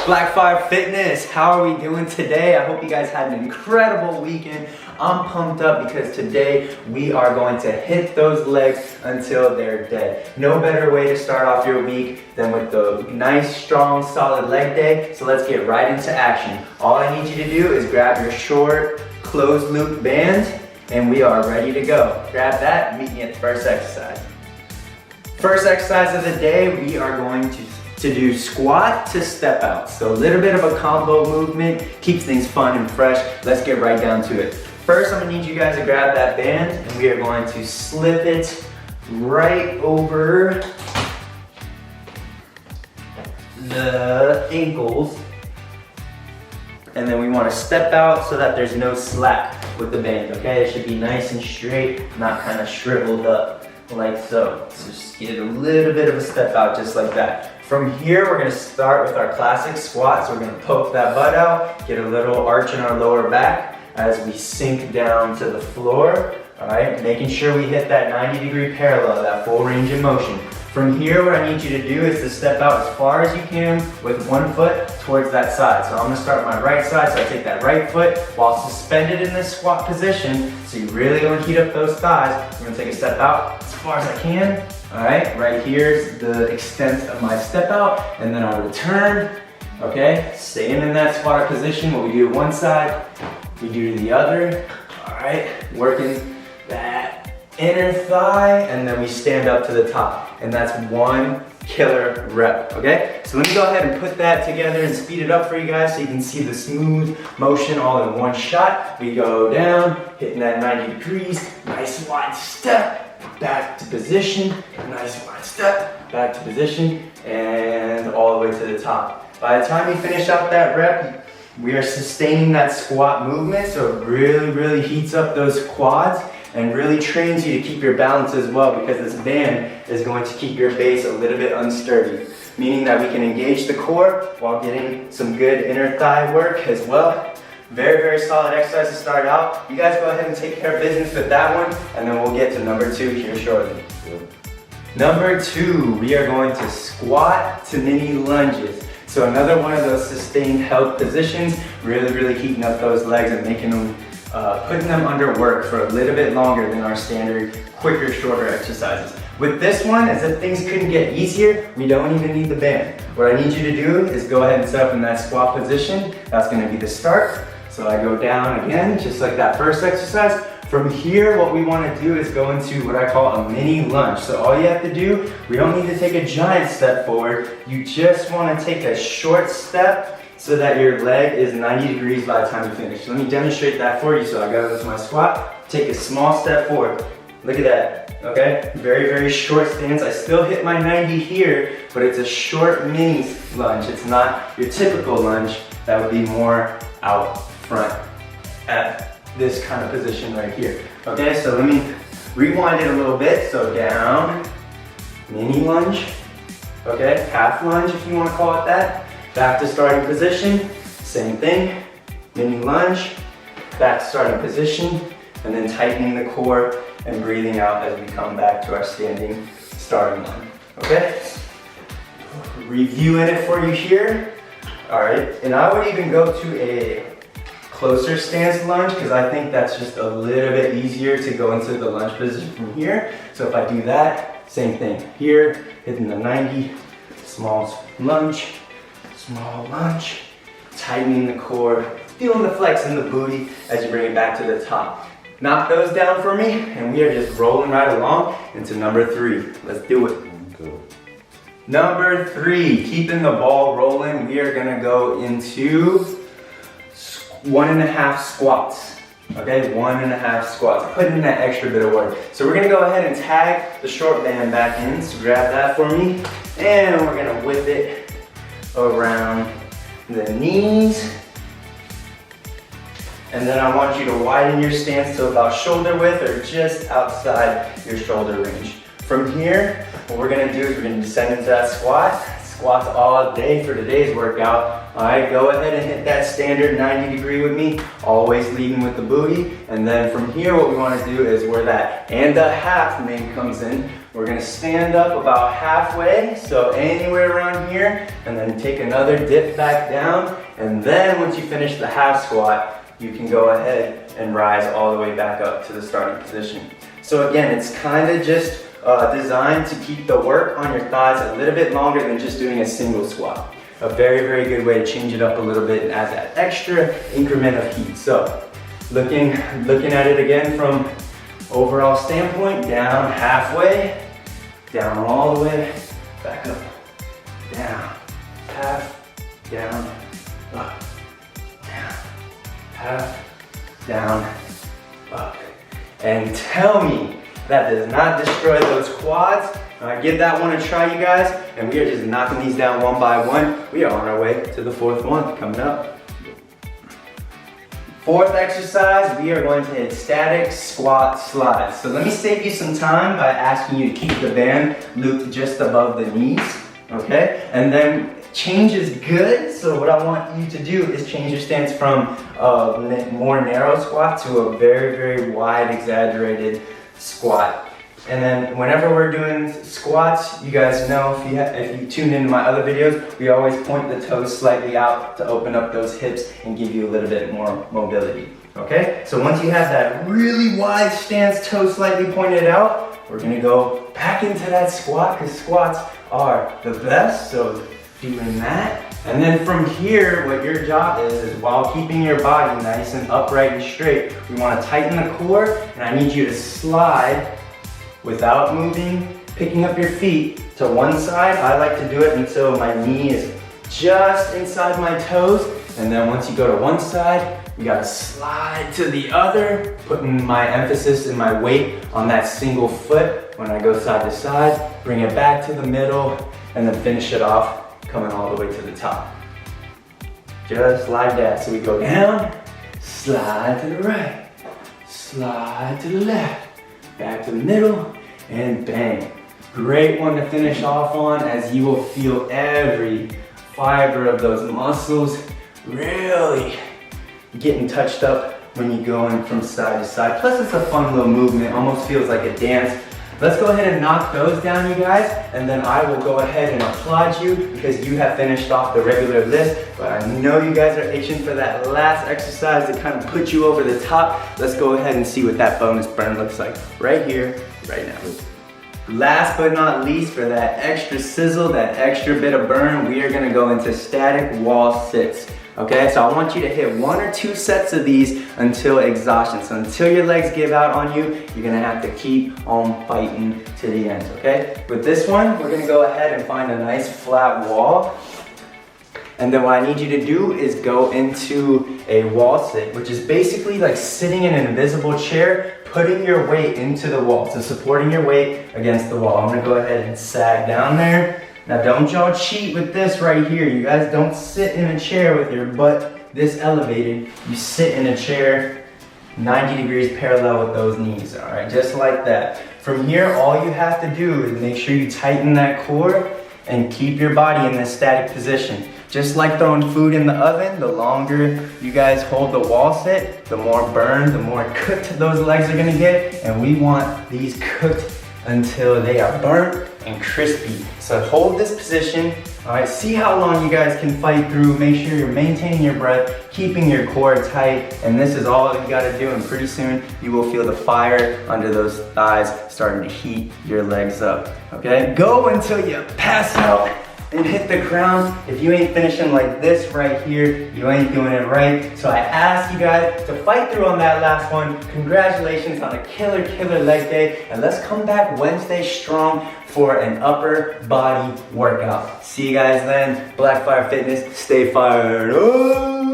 Black Fire Fitness, how are we doing today? I hope you guys had an incredible weekend. I'm pumped up because today we are going to hit those legs until they're dead. No better way to start off your week than with the nice, strong, solid leg day. So let's get right into action. All I need you to do is grab your short, closed loop band and we are ready to go. Grab that, meet me at the first exercise. First exercise of the day, we are going to do squat to step out. So a little bit of a combo movement, keeps things fun and fresh. Let's get right down to it. First, I'm gonna need you guys to grab that band and we are going to slip it right over the ankles. And then we wanna step out so that there's no slack with the band, okay? It should be nice and straight, not kind of shriveled up like so. So just get a little bit of a step out just like that. From here, we're gonna start with our classic squat. So we're gonna poke that butt out, get a little arch in our lower back as we sink down to the floor. All right, making sure we hit that 90-degree parallel, that full range of motion. From here, what I need you to do is to step out as far as you can with one foot towards that side. So I'm gonna start with my right side, so I take that right foot while suspended in this squat position. So you really wanna heat up those thighs. I'm gonna take a step out as far as I can. All right here's the extent of my step out, and then I'll return, okay? Staying in that squat position, what we do to one side, we do to the other, all right? Working that inner thigh, and then we stand up to the top, and that's one killer rep, okay? So let me go ahead and put that together and speed it up for you guys so you can see the smooth motion all in one shot. We go down, hitting that 90 degrees, nice wide step, back to position, nice wide step, back to position, and all the way to the top. By the time you finish out that rep, we are sustaining that squat movement, so it really heats up those quads and really trains you to keep your balance as well, because this band is going to keep your base a little bit unsturdy, meaning that we can engage the core while getting some good inner thigh work as well. Very solid exercise to start out. You guys go ahead and take care of business with that one, and then we'll get to number 2 here shortly. Number 2, we are going to squat to mini lunges. So another one of those sustained held positions, really heating up those legs and making them, putting them under work for a little bit longer than our standard, quicker, shorter exercises. With this one, as if things couldn't get easier, we don't even need the band. What I need you to do is go ahead and set up in that squat position. That's gonna be the start. So I go down again, just like that first exercise. From here, what we wanna do is go into what I call a mini lunge. So all you have to do, we don't need to take a giant step forward. You just wanna take a short step so that your leg is 90 degrees by the time you finish. Let me demonstrate that for you. So I go into my squat, take a small step forward. Look at that, okay? Very short stance. I still hit my 90 here, but it's a short mini lunge. It's not your typical lunge. That would be more out front at this kind of position right here. Okay, so let me rewind it a little bit. So down, mini lunge, okay? Half lunge if you wanna call it that. Back to starting position, same thing. Mini lunge, back to starting position, and then tightening the core and breathing out as we come back to our standing starting line, okay? Reviewing it for you here. All right, and I would even go to a closer stance lunge because I think that's just a little bit easier to go into the lunge position from here. So if I do that, same thing here, hitting the 90, small lunge, tightening the core, feeling the flex in the booty as you bring it back to the top. Knock those down for me, and we are just rolling right along into number 3. Let's do it. Number 3, keeping the ball rolling, we are gonna go into 1.5 squats. Okay, 1.5 squats, putting in that extra bit of work. So we're gonna go ahead and tag the short band back in, so grab that for me, and we're gonna whip it around the knees. And then I want you to widen your stance to about shoulder width or just outside your shoulder range. From here, what we're gonna do is we're gonna descend into that squat. Squats all day for today's workout. All right, go ahead and hit that standard 90 degree with me, always leading with the booty. And then from here, what we wanna do is where that and a half main comes in, We're gonna stand up about halfway, so anywhere around here, and then take another dip back down. And then once you finish the half squat, you can go ahead and rise all the way back up to the starting position. So again, it's kind of just designed to keep the work on your thighs a little bit longer than just doing a single squat. A very, very good way to change it up a little bit and add that extra increment of heat. So looking at it again from overall standpoint, down halfway, down all the way, back up, down, half, down, up, down, half, down, up. And tell me that does not destroy those quads. Give that one a try, you guys, and we are just knocking these down one by one. We are on our way to the fourth one coming up. Fourth exercise, we are going to hit static squat slides. So let me save you some time by asking you to keep the band looped just above the knees, okay? And then change is good, so what I want you to do is change your stance from a more narrow squat to a very, very wide, exaggerated squat. And then whenever we're doing squats, you guys know, if you tune into my other videos, we always point the toes slightly out to open up those hips and give you a little bit more mobility, okay? So once you have that really wide stance, toes slightly pointed out, we're gonna go back into that squat, because squats are the best, so doing that. And then from here, what your job is while keeping your body nice and upright and straight, we wanna tighten the core, and I need you to slide without moving, picking up your feet to one side. I like to do it until my knee is just inside my toes. And then once you go to one side, you gotta slide to the other, putting my emphasis and my weight on that single foot. When I go side to side, bring it back to the middle, and then finish it off, coming all the way to the top. Just like that. So we go down, slide to the right, slide to the left, back to the middle, and bang. Great one to finish off on, as you will feel every fiber of those muscles really getting touched up when you're going from side to side. Plus it's a fun little movement, almost feels like a dance. Let's go ahead and knock those down, you guys, and then I will go ahead and applaud you because you have finished off the regular list. But I know you guys are itching for that last exercise to kind of put you over the top. Let's go ahead and see what that bonus burn looks like right here, right now. Last but not least, for that extra sizzle, that extra bit of burn, we are gonna go into static wall sits. Okay, so I want you to hit 1 or 2 sets of these until exhaustion. So until your legs give out on you, you're gonna have to keep on fighting to the end, okay? With this one, we're gonna go ahead and find a nice flat wall. And then what I need you to do is go into a wall sit, which is basically like sitting in an invisible chair, putting your weight into the wall. So supporting your weight against the wall. I'm gonna go ahead and sag down there. Now don't y'all cheat with this right here. You guys don't sit in a chair with your butt this elevated. You sit in a chair 90 degrees parallel with those knees, all right? Just like that. From here, all you have to do is make sure you tighten that core and keep your body in this static position. Just like throwing food in the oven, the longer you guys hold the wall sit, the more burn, the more cooked those legs are gonna get. And we want these cooked until they are burnt and crispy. So hold this position, all right? See how long you guys can fight through. Make sure you're maintaining your breath, keeping your core tight, and this is all you gotta do, and pretty soon you will feel the fire under those thighs starting to heat your legs up, okay? Go until you pass out and hit the ground. If you ain't finishing like this right here, you ain't doing it right. So I ask you guys to fight through on that last one. Congratulations on a killer, killer leg day. And let's come back Wednesday strong for an upper body workout. See you guys then. Black Fire Fitness, stay fired up.